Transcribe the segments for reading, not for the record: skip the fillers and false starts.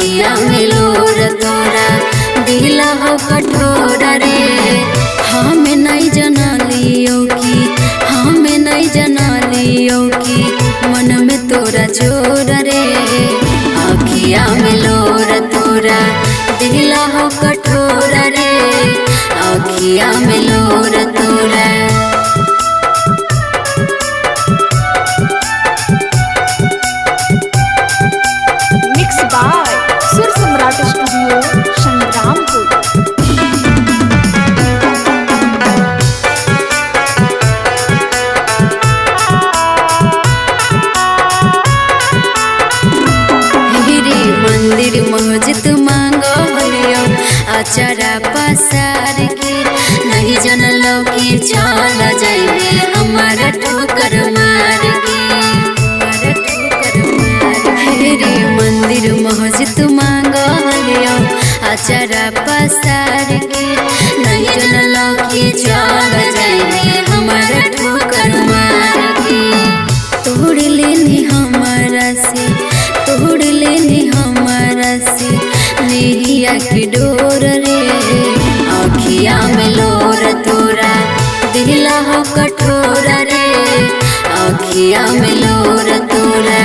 अखिया में लोर तोरा दिला हो कठोर रे। हमें नहीं जना लियो की, हमें नहीं जना लियो की मन में तोरा जोर रे। अखिया में लोर तोरा दिला हो कठोर रे। अखिया में लोर तोरा। मिक्स बाय सुर सम्राट स्टूडियो संग्रामपुर। मंदिर मस्जिद मांगो लियो अचारा पसार के। नहीं जनलो कि चल जाइबे हमारा ठोकर मार के, हमारा ठोकर मार के। मंदिर मस्जिद मांगो लियो अचारा पसार के। नहीं जनलो कि चल जाइबे हमारा ठोकर मार के। तोड़ लेनी हमारा से, तोड़ लेनी हमारा से नेहिया की डोर रे। अखिया में लोर तोरा दिला हो कठोर रे। अखिया में लोर तोरा।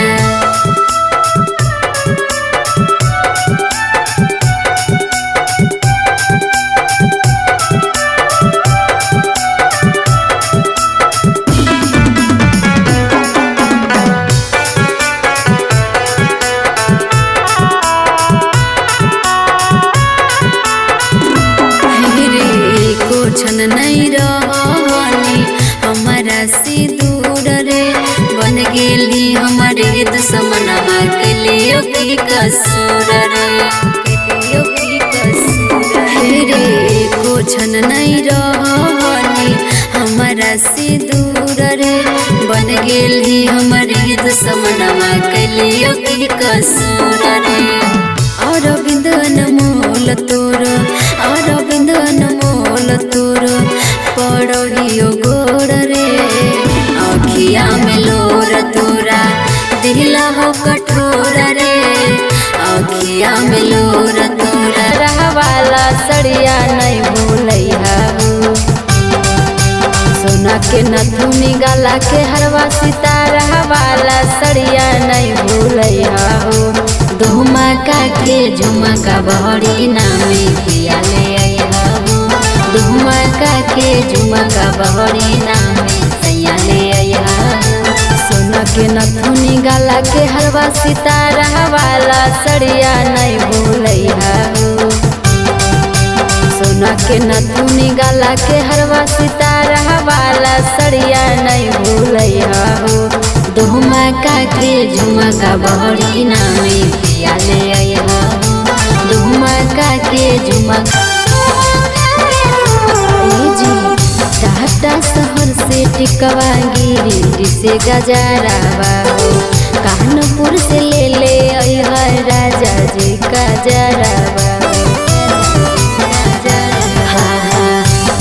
छन नहीं रहनी हमारा से दूर रे। बन गेली हमारे दुश्मनवा के लिए की कसूर रे, के लिए की कसूर रे। को छन नहीं रहनी हमारा से दूर रे। बन गेली हमारे दुश्मनवा के लिए की कसूर रे। अरविंद अनमोल तोर, अरविंद अनमोल तोर पड़हियो गोर रे। अखिया में लोर तोरा दिला हो कठोर रे। अखिया में लोर तोरा। रहवाला सड़िया नहीं भूलैहा हो, सोना के नथुनी गला के हरवा सितारा वाला सड़िया नहीं भूलैहा हो। धुमका के झुमका बहरी नामे पिया ले आया हो। धुमका के झुमका बहरी नामे सैया ले आया हो। सोना के नथुनी गला के हरवा सितारा वाला सड़िया नहीं भूलैहा हो। सोना के नथुनी गला के हरवा सितारा वाला सड़िया नहीं भूलैहा हो। धुमका के झुमका बहरी नामे पिया ले आया हो। धुमका के झुमका। टाटा शहर से टिकवा गिरी से गजरावा हो। कानपुर से ले ले आया राजा जी का जरावा।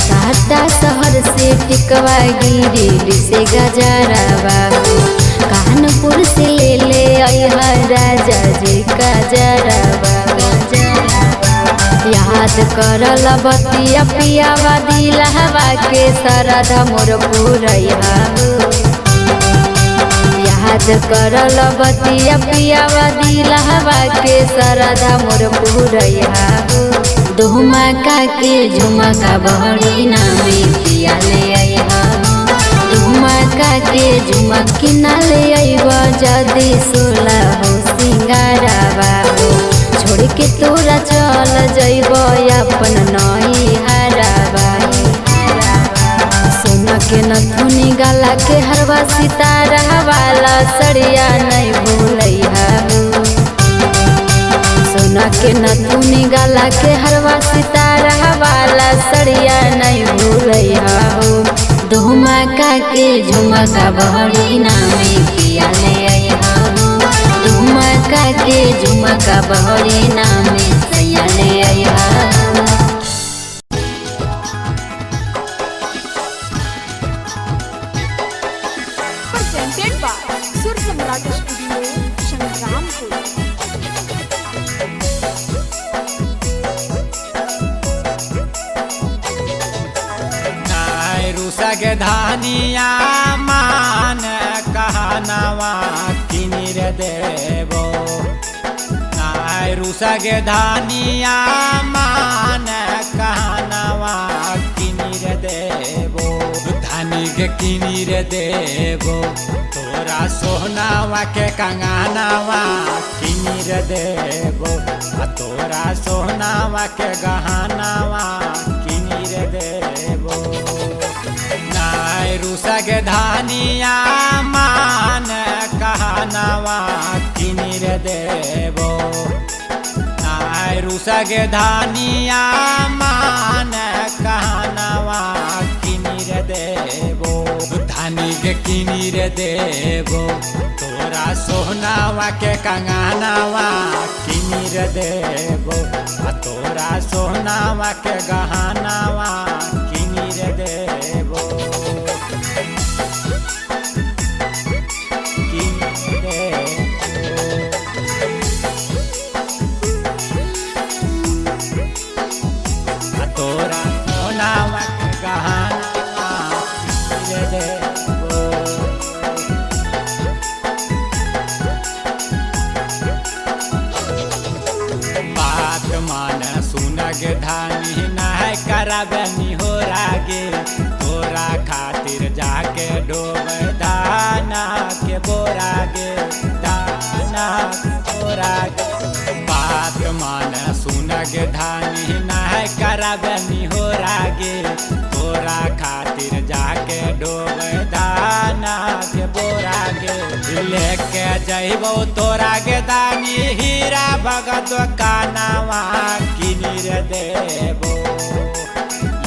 टाटा शहर से टिकवा गिरी से गजरावा हो। कानपुर से ले ले आया राजा जी का जरावा। याद करल बतिया पियावा दिलहवा के सरधा मोर पुरैहा हो। याद करल बतिया पियावा दिलहवा के सरधा मोर पुरैहा हो। धुमका के झुमका बहरी नामे पिया ले आया हो। धुमका के झुमकी ना ले आइबा जदी सोला हो सिंगारावा हो। छोड़ के तोरा चल जइब अपन नई हरावा। सोना के नथुनी गला के हरवा सितारा वाला सड़िया नहीं भूलैहा हो। सोना के नथुनी गला के हरवा सितारा वाला सड़िया नहीं भूलैहा हो। धुमका के झुमका बहरी नामे पिया ले आया हो। धुमका के झुमका बहरी नामे सैया ले आया हो। presented by सुर सम्राट स्टूडियो संग्रामपुर। के धानिया मान कहनावा किनिर देबो नाय रुसा के धानिया मान कहनावा किनिर देबो धानी के किनिर देबो तोरा सोहनावा के कंगनावा किनिर देबो तोरा सोहनावा के गहनावा किनिर देबो नाय रुसा के धानिया मान कहनावा किनिर देबो नाय रुसा के धानिया मान कहनावा किनिर देबो धानी के किनिर देबो तोरा सोहनावा के कंगनावा किनिर देबो तोरा सोहनावा के गहनावा किनिर देबो किनिर देबो तोरा सोहनावा के गहनावा किनिर देबो बात मान सुनग धानी नहीं करबनी हो रागे तोरा खातिर जाके डोब दाना के बोरागे दाना के बोरागे बात मान सुनग धानी नहीं करबनी हो रागे तोरा खातिर जाके डोब दाना के बोरागे लेके जइबो तोरा के दानी हीरा भगत कानावा किनिर देबो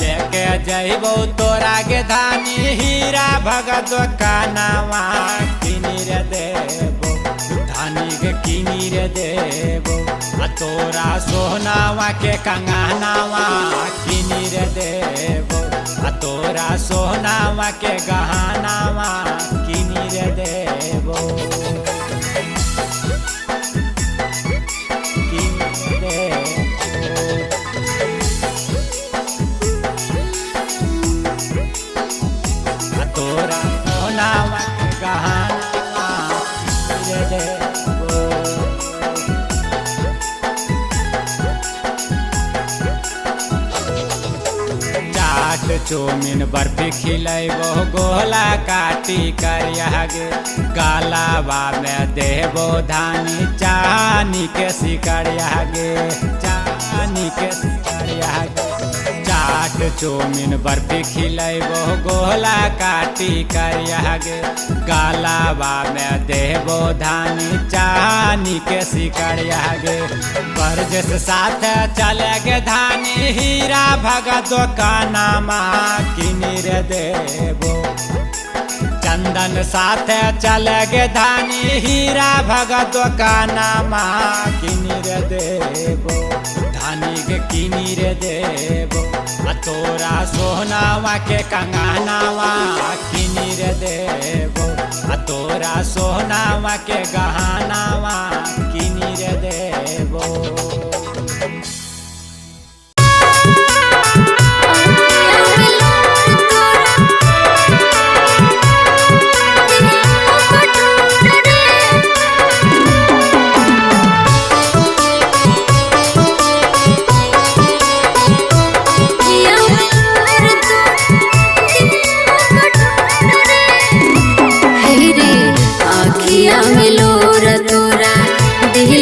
लेके जइबो तोरा के दानी हीरा भगत कानावा किनिर देबो धानी के किनिर देबो तोरा सोहनावा के कंगनावा किनिर देबो तोरा सोहनावा के गहनावा किनिर देबो किनिर देबो तोरा सोहनावा के गहनावा किनिर देबो चाट चौमिन बर्फी खिलेबो गोला काटी करियागे गालावा में देबो धानी चानी के सिकरियागे चानी के सिकरियागे चाट चौमिन बर्फी खिलेबो गोला काटी करियागे गालावा में देबो धानी चानी के सिकरियागे बरजस साथ चलेगे धानी हीरा भगत कानामा किनिर देबो चंदन साथ चलेगे धानी हीरा भगत कानामा किनिर देबो धानी के किनिर देबो तोरा सोहनावा के कंगनावा किनिर देबो तोरा सोहनावा के गहनावा किनिर देबो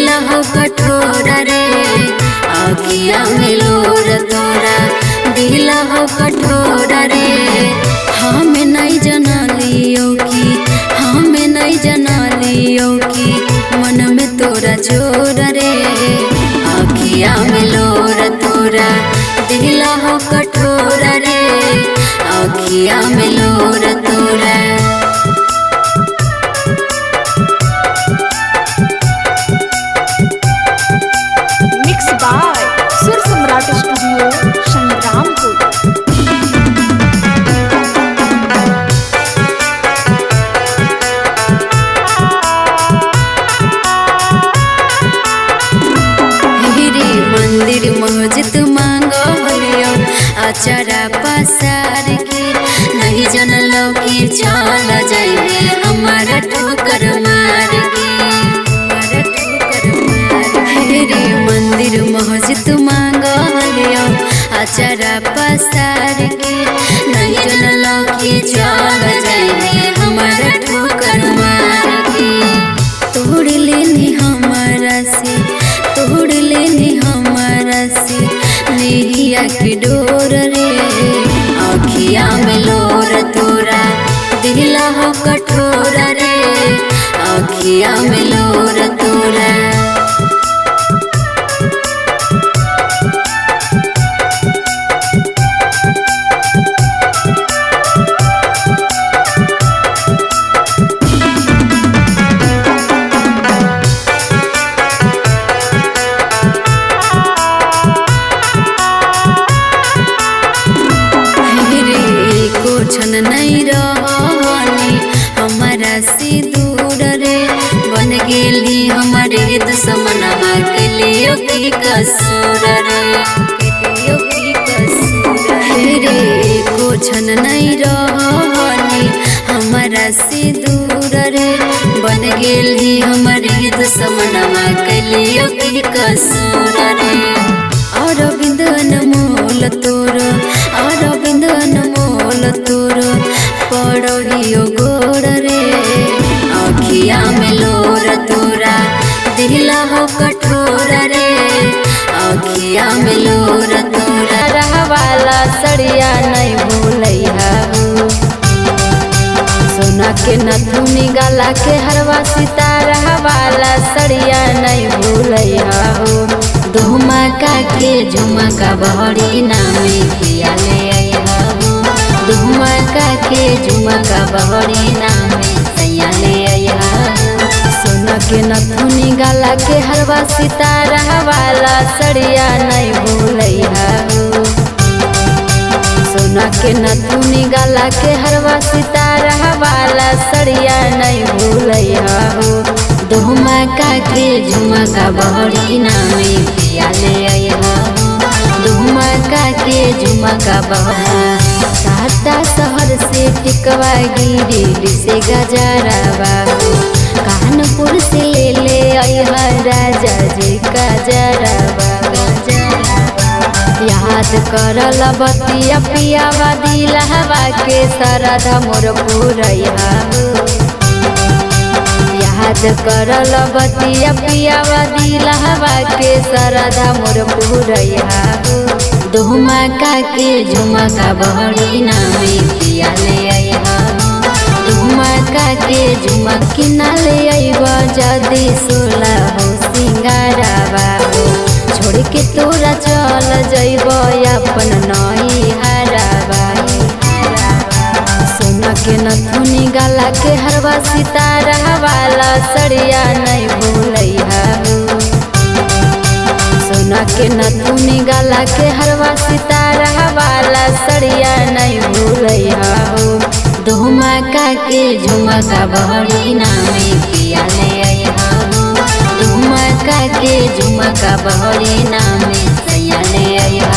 कठोर रे आखिया में लोर तोरा दिल हो कठोर रे हमें नहीं जना लियो की हमें नहीं जना लियो की मन में तोरा जोर रे आखिया में लोर तोरा दिल हो कठोर रे आखिया में लोर तोरा सुर सम्राट स्टूडियो संग्रामपुर। मंदिर मस्जिद मांगो लियो आचारा पसार के नहीं जन आचरा पसार के नहीं जनलो कि चल जाए हमारा ठोकर मार के। तोड़ लेनी हमारा से तोड़ लेनी हमारा से नेहिया के डोर रे अखिया में लोर तोरा दिला हो कठोर रे अखिया में लोर तोरा। छन नहीं रहनी हमारा से दूर रे बन गेली हमारे दुश्मनमा के लिए की कसूर रे को छन नहीं रहनी हमारा से दूर रे बन गेली हमारे दुश्मनमा के लिए की कसूर रे। अरविंद अनमोल तोर अरविंद अनमोल तोर पड़ियो गोर रे अखिया में लोर तोरा दिला हो कठोर रे अखिया में लोर तोरा। रहवाला सड़िया नहीं भूलैया हो सोना के नथुनी गला के हरवा सितारा वाला सड़िया नहीं भूलैया हो। धुमका के झुमका बहरी नामे पिया ले आया हो धुमका के झुमका बहरी नामे सैया ले आया हो। सोना के नथुनी गला के हरवा सितारा वाला सड़िया नहीं भूलैया हो सोना के नथुनी गला के हरवा सितारा वाला सड़िया नहीं भूलैया हो। धुमका के झुमका बहरी नामे पिया ले आया हो धुमका के झुमका बहरा। साता शहर से टिकवा गिरिडीह से गजरावा हो कानपुर से ले आया राजा जी गजरावा। याद करल बतिया पियावा दिलहवा के सरधा मोर पुरैया हो याद करल बतिया पियावा दिलहवा के सरधा मोर पुरैया हो। धुमका के झुमका बहरी नामे पिया ले आया हो धुमका के झुमकी ना ले आइबा जदी सोला हो सिंगारावा हो छोड़ के तोरा चल जइब अपन नई हरावा। सोना के नथुनी गला के हरवा सितारा वाला सड़िया नहीं भूलैया हो सोना के नथुनी गला के हरवा सितारा वाला सड़िया नहीं भूलैया हो। धुमका के झुमका बहरी नामे पिया ले आया हो धुमका के झुमका बहरी नामे सैया ले आया।